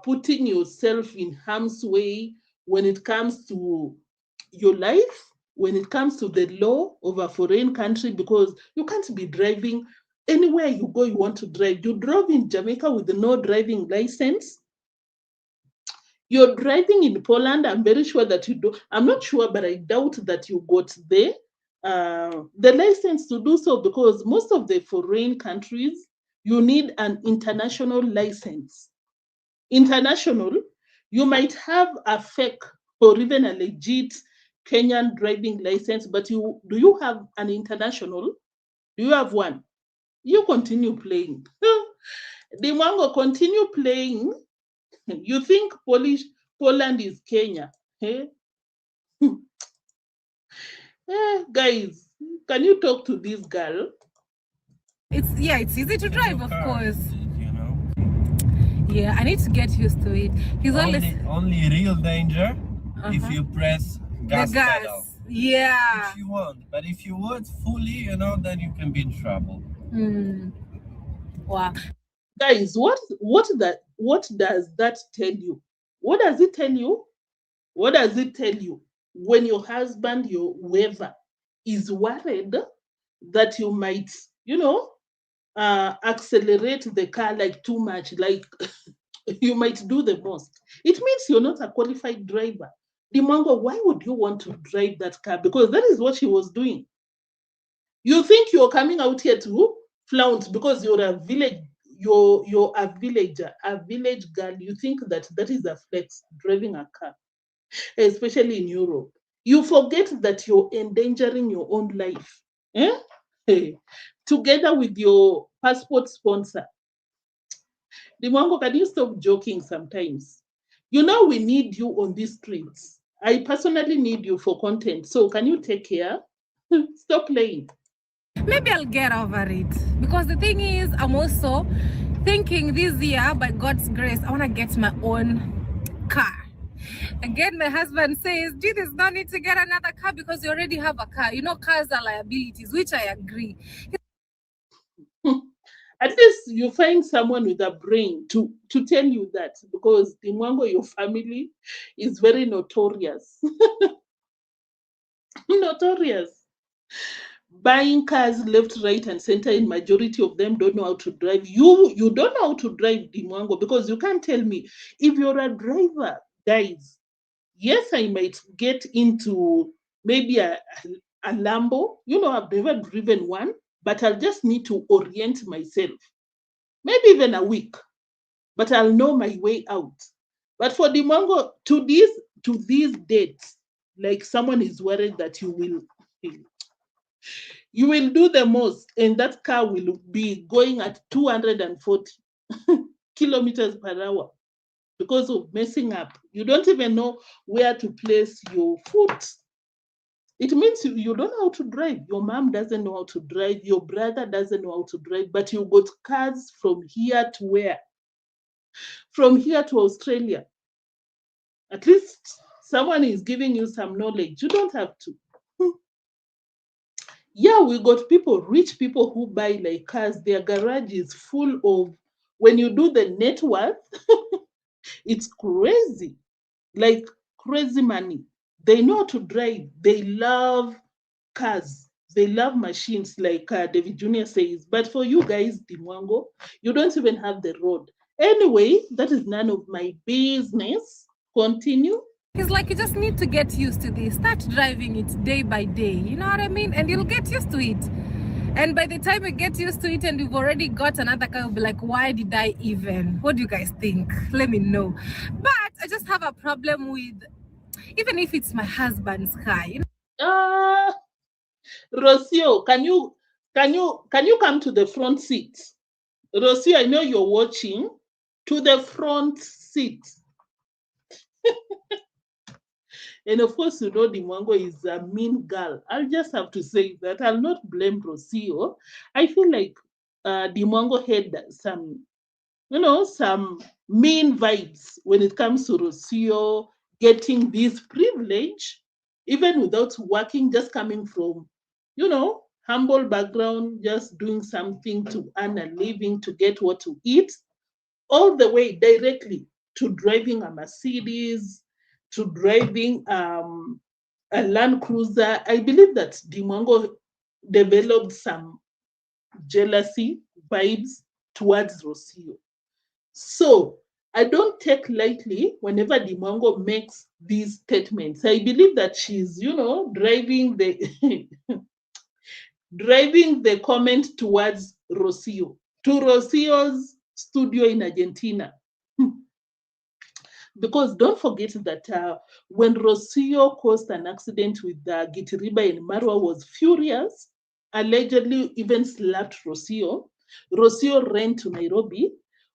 putting yourself in harm's way when it comes to your life, when it comes to the law of a foreign country, because you can't be driving anywhere you go. You want to drive. You drove in Jamaica with no driving license. You're driving in Poland. I'm very sure that you do. I'm not sure, but I doubt that you got the license to do so, because most of the foreign countries, you need an international license. International, you might have a fake or even a legit Kenyan driving license, but do you have an international? Do you have one? You continue playing. Dee Mwango, continue playing. You think Poland is Kenya? Eh? Guys, can you talk to this girl? It's easy to drive, of course. You know. Yeah, I need to get used to it. He's only real danger if you press gas pedal. Yeah. If you want, but if you want fully, then you can be in trouble. Wow. Guys, what does that tell you? What does it tell you? What does it tell you when your husband, your whoever, is worried that you might, accelerate the car like too much, like you might do the most. It means you're not a qualified driver. Dee Mwango, why would you want to drive that car? Because that is what she was doing. You think you're coming out here to flaunt because you're a village, you're a villager, a village girl. You think that that is a flex, driving a car, especially in Europe. You forget that you're endangering your own life. Eh? Hey. Together with your passport sponsor. Dee Mwango, can you stop joking sometimes? You know we need you on these streets. I personally need you for content. So can you take care? Stop playing. Maybe I'll get over it, because the thing is, I'm also thinking this year, by God's grace, I want to get my own car. Again, my husband says, "Gee, there's no need to get another car because you already have a car. You know, cars are liabilities," which I agree. At least you find someone with a brain to tell you that, because Dee Mwango, your family is very notorious. Notorious. Buying cars left, right, and center, and majority of them don't know how to drive. You don't know how to drive, Dee Mwango, because you can't tell me if you're a driver, guys. Yes, I might get into maybe a Lambo. You know, I've never driven one, but I'll just need to orient myself. Maybe even a week, but I'll know my way out. But for Dee Mwango, to these dates, like someone is worried that you will do the most, and that car will be going at 240 kilometers per hour because of messing up. You don't even know where to place your foot. It means you don't know how to drive. Your mom doesn't know how to drive. Your brother doesn't know how to drive. But you got cars from here to where? From here to Australia. At least someone is giving you some knowledge. You don't have to. Yeah, we got people, rich people who buy like cars. Their garage is full of, when you do the net worth, it's crazy. Like crazy money. They know how to drive. They love cars. They love machines, like Davy Jnr says. But for you guys, Dee Mwango, you don't even have the road. Anyway, that is none of my business. Continue. It's like you just need to get used to this. Start driving it day by day. You know what I mean? And you'll get used to it. And by the time you get used to it and you've already got another car, you'll be like, why did I even? What do you guys think? Let me know. But I just have a problem with, even if it's my husband's car, you know? Rocio, can you come to the front seat? Rocio, I know you're watching. To the front seat. And of course, you know, Dee Mwango is a mean girl. I'll just have to say that. I'll not blame Rocio. I feel like Dee Mwango had some, you know, some mean vibes when it comes to Rocio getting this privilege, even without working, just coming from, you know, humble background, just doing something to earn a living, to get what to eat, all the way directly to driving a Mercedes, to driving a Land Cruiser. I believe that Dee Mwango developed some jealousy vibes towards Rocio. So I don't take lightly whenever Dee Mwango makes these statements. I believe that she's, you know, driving the driving the comment towards Rocio, to Rocio's studio in Argentina. Because don't forget that when Rocio caused an accident with Gitiriba and Marwa was furious, allegedly even slapped Rocio. Rocio ran to Nairobi.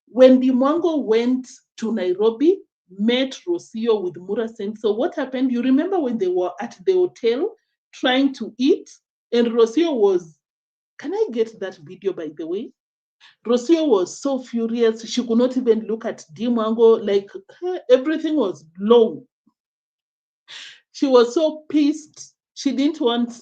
When Dee Mwango went to Nairobi, met Rocio with Mura Sen. So what happened? You remember when they were at the hotel trying to eat, and Rocio was, can I get that video, by the way? Rocio was so furious, she could not even look at Dee Mwango, like everything was low. She was so pissed. She didn't want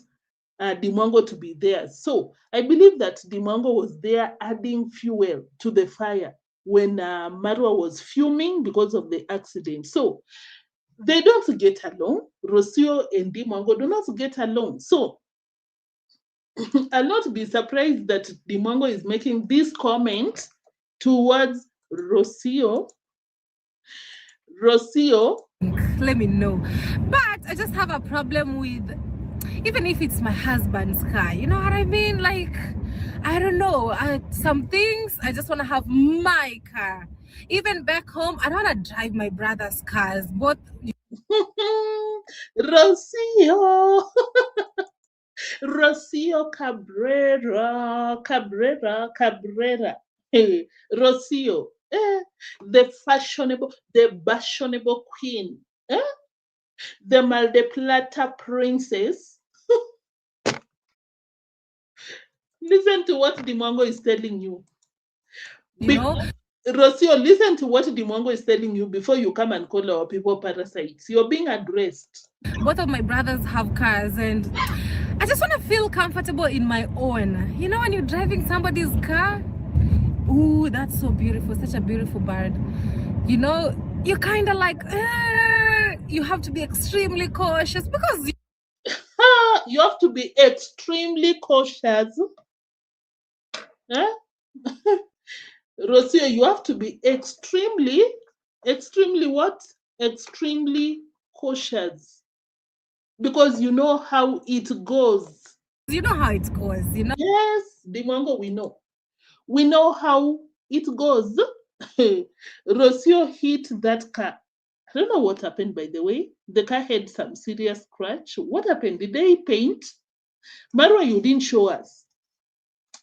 Dee Mwango to be there. So I believe that Dee Mwango was there adding fuel to the fire when Marwa was fuming because of the accident. So they don't get along. Rocio and Dee Mwango do not get along. So I'll not be surprised that Dee Mwango is making this comment towards Rocio Rocio. Let me know. But I just have a problem with, even if it's my husband's car, you know what I mean? Like, I don't know, some things I just want to have my car. Even back home, I don't want to drive my brother's cars. Both. Rocio. Rocio Cabrera. Hey, Rocio. The fashionable, the fashionable queen. The Maldeplata princess. Listen to what Dee Mwango is telling you. You know? Rocio, listen to what Dee Mwango is telling you before you come and call our people parasites. You're being addressed. Both of my brothers have cars, and I just want to feel comfortable in my own. You know, when you're driving somebody's car, ooh, that's so beautiful, such a beautiful bird. You know, you're kind of like, you have to be extremely cautious because you have to be extremely cautious. Rocio, you have to be extremely what? Extremely cautious. Because you know how it goes. You know how it goes, you know? Yes, Dee Mwango, we know. We know how it goes. Rocio hit that car. I don't know what happened, by the way. The car had some serious scratch. What happened? Did they paint? Marwa, you didn't show us.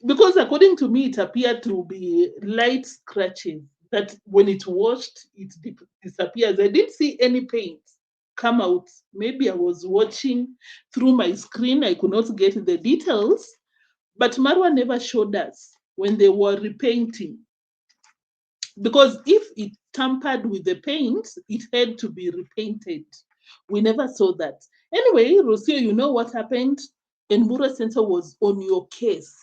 Because according to me, it appeared to be light scratches that when it washed, it disappears. I didn't see any paint come out. Maybe I was watching through my screen. I could not get the details. But Marwa never showed us when they were repainting. Because if it tampered with the paint, it had to be repainted. We never saw that. Anyway, Rocio, you know what happened? Enbura Center was on your case.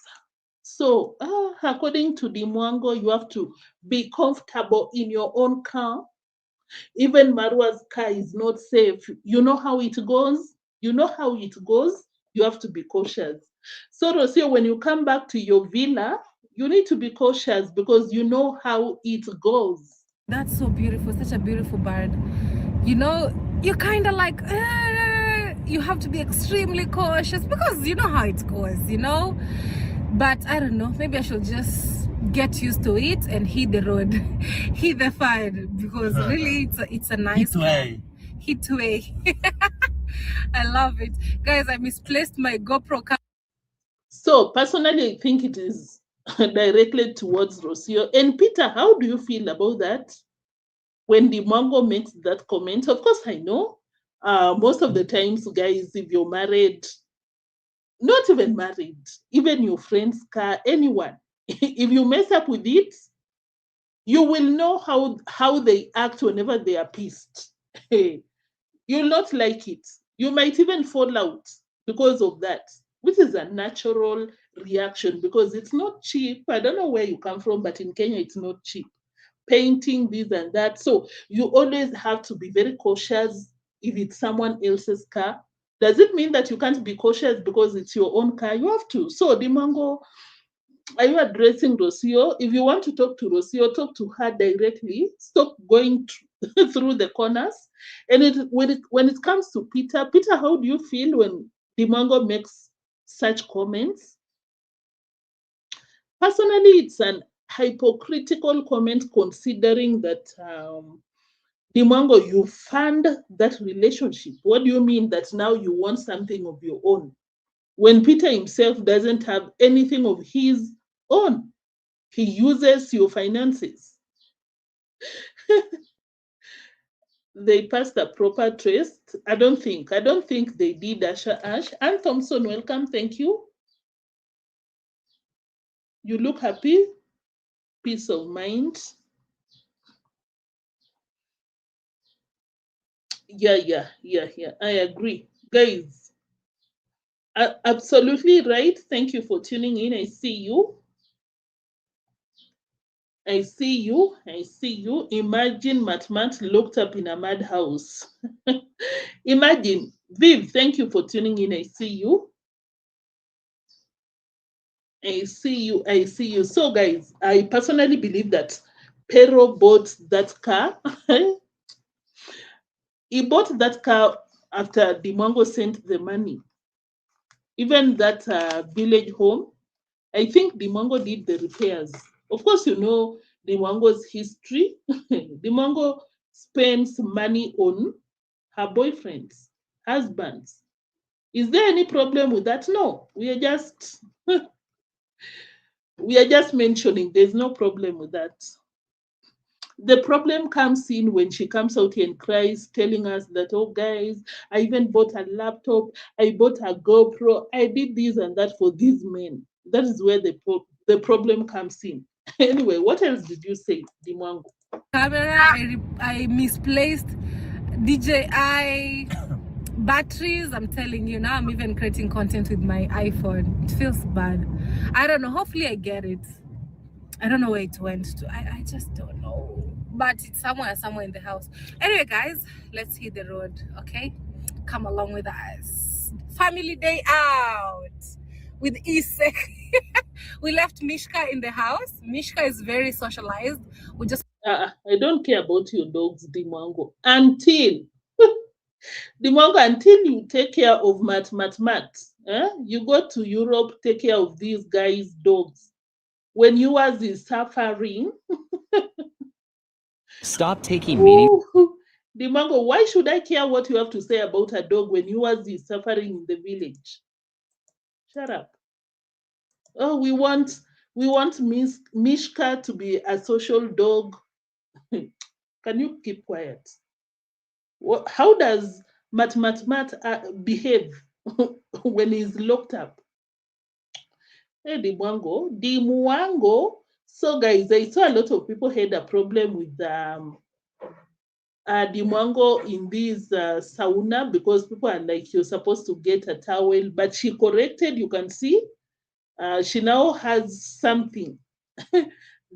So, according to Dee Mwango, you have to be comfortable in your own car. Even Marwa's car is not safe. You know how it goes? You know how it goes? You have to be cautious. So, Rocio, when you come back to your villa, you need to be cautious because you know how it goes. That's so beautiful, such a beautiful bird. You know, you're kind of like, you have to be extremely cautious because you know how it goes, you know? But I don't know, maybe I should just get used to it and hit the road, hit the fire, because really it's a nice Heatway. Heatway. I love it. Guys, I misplaced my GoPro camera. So personally, I think it is directed towards Rocio. And Peter, how do you feel about that? When Dee Mwango makes that comment, of course I know. Most of the times, guys, if you're married, not even married, even your friend's car, anyone, if you mess up with it, you will know how they act whenever they are pissed. You'll not like it. You might even fall out because of that, which is a natural reaction because it's not cheap. I don't know where you come from, but in Kenya, it's not cheap. Painting this and that. So you always have to be very cautious if it's someone else's car. Does it mean that you can't be cautious because it's your own car? You have to. So, Dee Mwango, are you addressing Rocio? If you want to talk to Rocio, talk to her directly. Stop going through the corners. And when it comes to Peter, how do you feel when Dee Mwango makes such comments? Personally, it's an hypocritical comment considering that Dee Mwango, you fund that relationship. What do you mean that now you want something of your own? When Peter himself doesn't have anything of his own, he uses your finances. They passed a proper test. I don't think they did. Asha Ash. Ann Thompson, welcome. Thank you. You look happy. Peace of mind. Yeah. I agree. Guys, absolutely right. Thank you for tuning in. I see you. Imagine Matmat locked up in a madhouse. Imagine. Viv, thank you for tuning in. I see you. So, guys, I personally believe that Pero bought that car. He bought that car after Dee Mwango sent the money. Even that village home, I think Dee Mwango did the repairs. Of course, you know Dee Mwango's history. Dee Mwango spends money on her boyfriends, husbands. Is there any problem with that? No. We are just mentioning there's no problem with that. The problem comes in when she comes out here and cries, telling us that, oh, guys, I even bought a laptop, I bought a GoPro, I did this and that for these men. That is where the problem comes in. Anyway, what else did you say, Dee Mwango? Camera, I misplaced DJI batteries. I'm telling you, now I'm even creating content with my iPhone. It feels bad. I don't know. Hopefully I get it. I don't know where it went to. I just don't know. But it's somewhere in the house. Anyway, guys, let's hit the road, okay? Come along with us. Family day out with Isek. We left Mishka in the house. Mishka is very socialized. We just I don't care about your dogs, Dee Mwango. Until Dee Mwango, until you take care of Mat. You go to Europe, take care of these guys' dogs. When yours is suffering, stop taking meaning. Dee Mwango, why should I care what you have to say about a dog when yours is suffering in the village? Shut up. Oh, we want Mishka to be a social dog. Can you keep quiet? How does Mat behave when he's locked up? Hey, Dee Mwango. So, guys, I saw a lot of people had a problem with Dee Mwango in this sauna because people are like, you're supposed to get a towel, but she corrected. You can see she now has something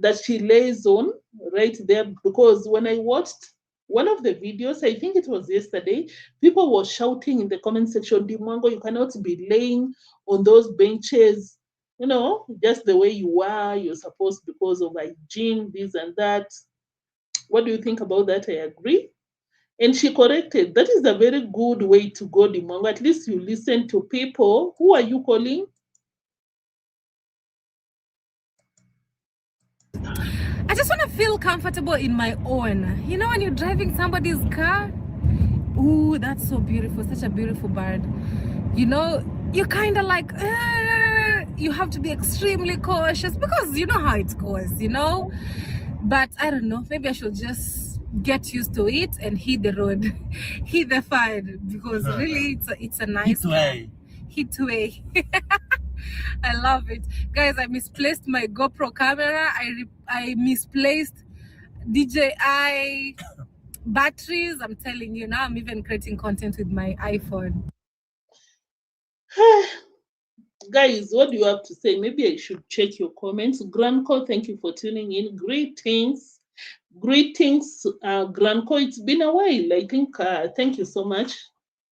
that she lays on right there, because when I watched one of the videos, I think it was yesterday, people were shouting in the comment section, Dee Mwango, you cannot be laying on those benches, you know, just the way you are, you're supposed, because of hygiene, this and that. What do you think about that? I agree. And she corrected. That is a very good way to go, Dee Mwango. At least you listen to people. Who are you calling? I just want to feel comfortable in my own. You know, when you're driving somebody's car, ooh, that's so beautiful, such a beautiful bird. You know, you're kind of like, you have to be extremely cautious because you know how it goes, you know. But I don't know, maybe I should just get used to it and hit the road, hit the fire, because really it's a nice way. Hit way. I love it, guys. I misplaced my GoPro camera. I misplaced DJI batteries. I'm telling you, now I'm even creating content with my iPhone. Guys, what do you have to say? Maybe I should check your comments. Grandco, thank you for tuning in. Greetings, Grandco. It's been a while. I think. Thank you so much.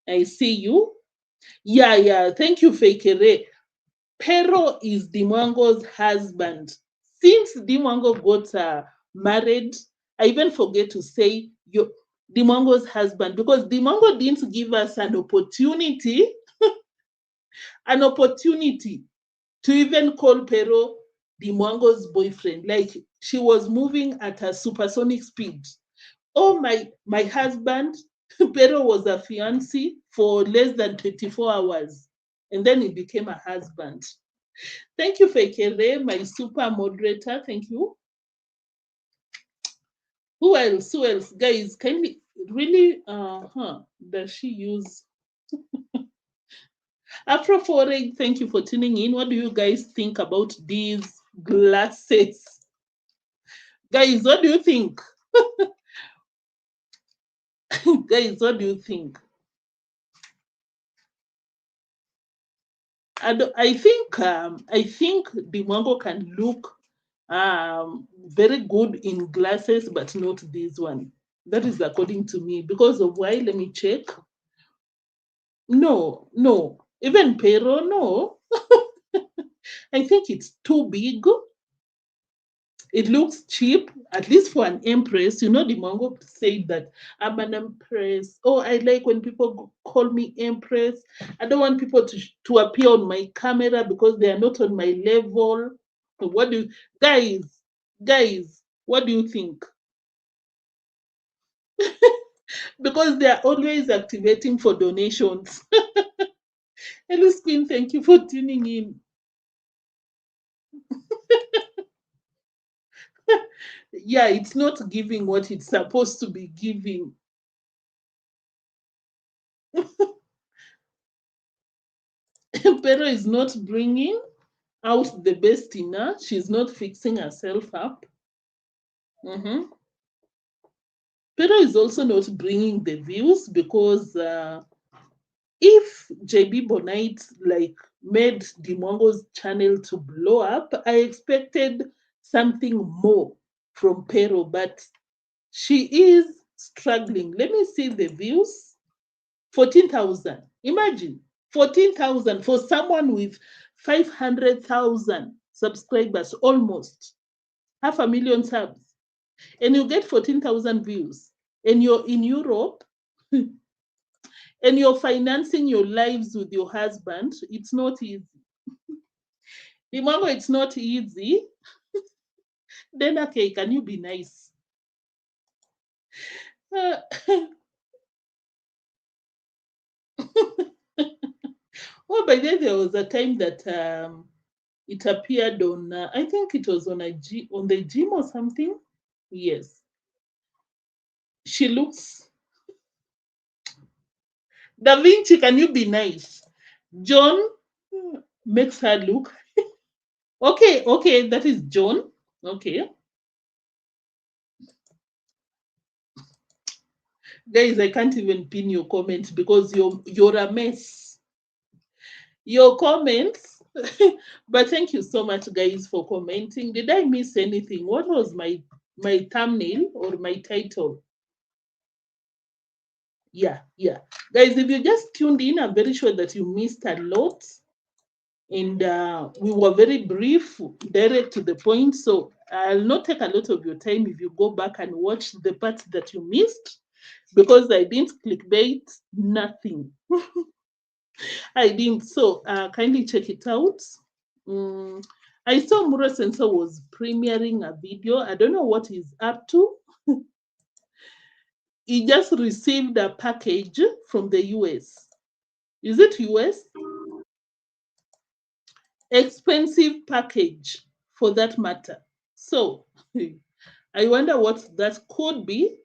I see you. Yeah. Thank you, Fekere. Pero is Dee Mwango's husband. Since Dee Mwango got married, I even forget to say Dee Mwango's husband, because Dee Mwango didn't give us an opportunity to even call Pero Dee Mwango's boyfriend. Like, she was moving at a supersonic speed. Oh, my husband, Pero was a fiancé for less than 24 hours. And then he became a husband. Thank you, Fekere, my super moderator. Thank you. Who else? Guys, kindly, really, does she use Afro Foreign? Thank you for tuning in. What do you guys think about these glasses? Guys, what do you think? Guys, what do you think? I think Dee Mwango can look very good in glasses, but not this one. That is according to me. Because of why? Let me check. No. Even Pero, no. I think it's too big. It looks cheap, at least for an empress. You know, Dee Mwango said that I'm an empress. Oh, I like when people call me empress. I don't want people to appear on my camera because they are not on my level. What do you, guys, what do you think? Because they are always activating for donations. Hello, Queen, thank you for tuning in. Yeah, it's not giving what it's supposed to be giving. Pero is not bringing out the best in her. She's not fixing herself up. Mm-hmm. Pero is also not bringing the views because if JB Bonite like made Dee Mwango's channel to blow up, I expected something more from Pero, but she is struggling. Let me see the views. 14,000. Imagine 14,000 for someone with 500,000 subscribers, almost 500,000 subs, and you get 14,000 views, and you're in Europe, and you're financing your lives with your husband. It's not easy. Dee Mwango, it's not easy. Then, okay, can you be nice? Oh, by then there was a time that it appeared on, I think it was on on the gym or something. Yes, she looks. Da Vinci, can you be nice? John makes her look. Okay, okay, that is John. Okay. Guys, I can't even pin your comment because you're a mess. Your comments. But thank you so much, guys, for commenting. Did I miss anything? What was my thumbnail or my title? Yeah, yeah. Guys, if you just tuned in, I'm very sure that you missed a lot. And we were very brief, direct to the point. So I'll not take a lot of your time if you go back and watch the parts that you missed, because I didn't clickbait, nothing. I didn't. So kindly check it out. I saw Mura Sensor was premiering a video. I don't know what he's up to. He just received a package from the US. Is it US? Expensive package for that matter. So I wonder what that could be.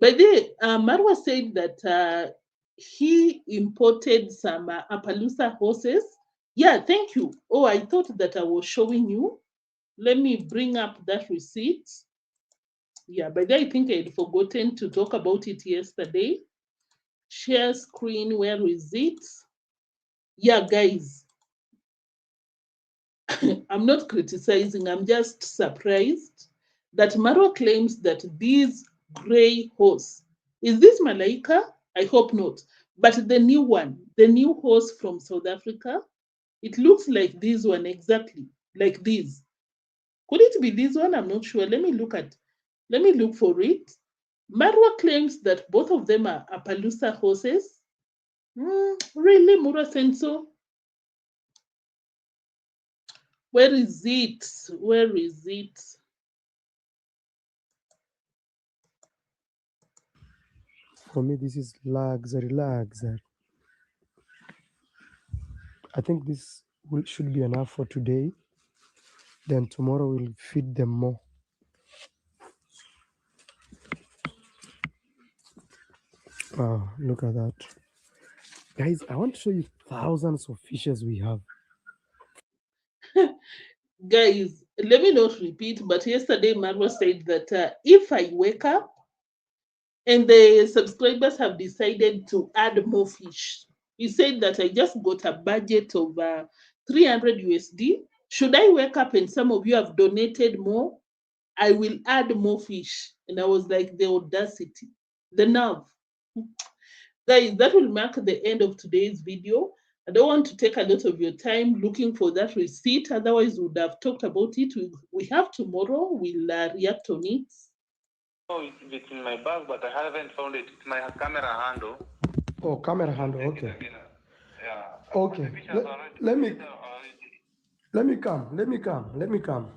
By the way, Marwa said that he imported some Appaloosa horses. Yeah, thank you. Oh, I thought that I was showing you. Let me bring up that receipt. Yeah, by the way, I think I had forgotten to talk about it yesterday. Share screen, where is it? Yeah, guys, I'm not criticizing, I'm just surprised that Marwa claims that this gray horse, is this Malaika? I hope not. But the new one, the new horse from South Africa, it looks like this one exactly, like this. Could it be this one? I'm not sure. Let me look for it. Marwa claims that both of them are Appaloosa horses. Really, Mura Senso? Where is it? Where is it? For me, this is luxury, luxury. I think this should be enough for today. Then tomorrow we'll feed them more. Wow, look at that. Guys, I want to show you thousands of fishes we have. Guys, let me not repeat, but yesterday Marwa said that if I wake up and the subscribers have decided to add more fish. He said that I just got a budget of 300 USD. Should I wake up and some of you have donated more, I will add more fish. And I was like, the audacity, the nerve. Guys, that will mark the end of today's video. I don't want to take a lot of your time looking for that receipt. Otherwise, we would have talked about it. We have tomorrow. We'll react on it. Oh, it's in my bag, but I haven't found it. It's my camera handle. Oh, camera handle. Okay. Yeah. Okay. Let me come. Let me come.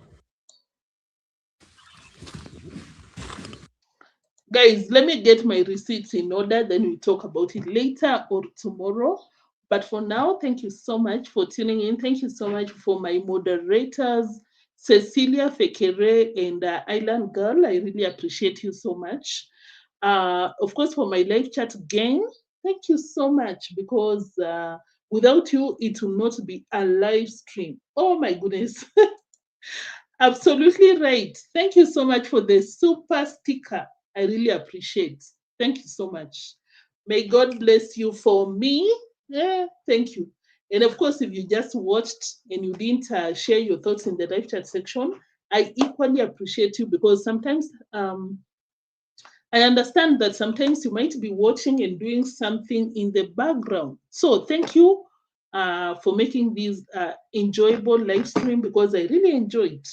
Guys, let me get my receipts in order, then we talk about it later or tomorrow. But for now, thank you so much for tuning in. Thank you so much for my moderators, Cecilia Fekere and Island Girl. I really appreciate you so much. Of course, for my live chat gang, thank you so much, because without you, it will not be a live stream. Oh my goodness. Absolutely right. Thank you so much for the super sticker. I really appreciate. Thank you so much. May God bless you for me. Yeah, thank you. And of course, if you just watched and you didn't share your thoughts in the live chat section, I equally appreciate you, because sometimes I understand that sometimes you might be watching and doing something in the background. So thank you for making this enjoyable live stream, because I really enjoyed it.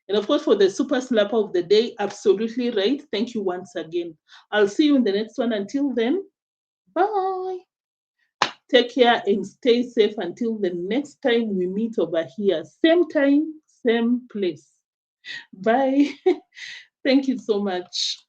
And of course, for the super slapper of the day, absolutely right. Thank you once again. I'll see you in the next one. Until then, bye. Take care and stay safe until the next time we meet over here. Same time, same place. Bye. Thank you so much.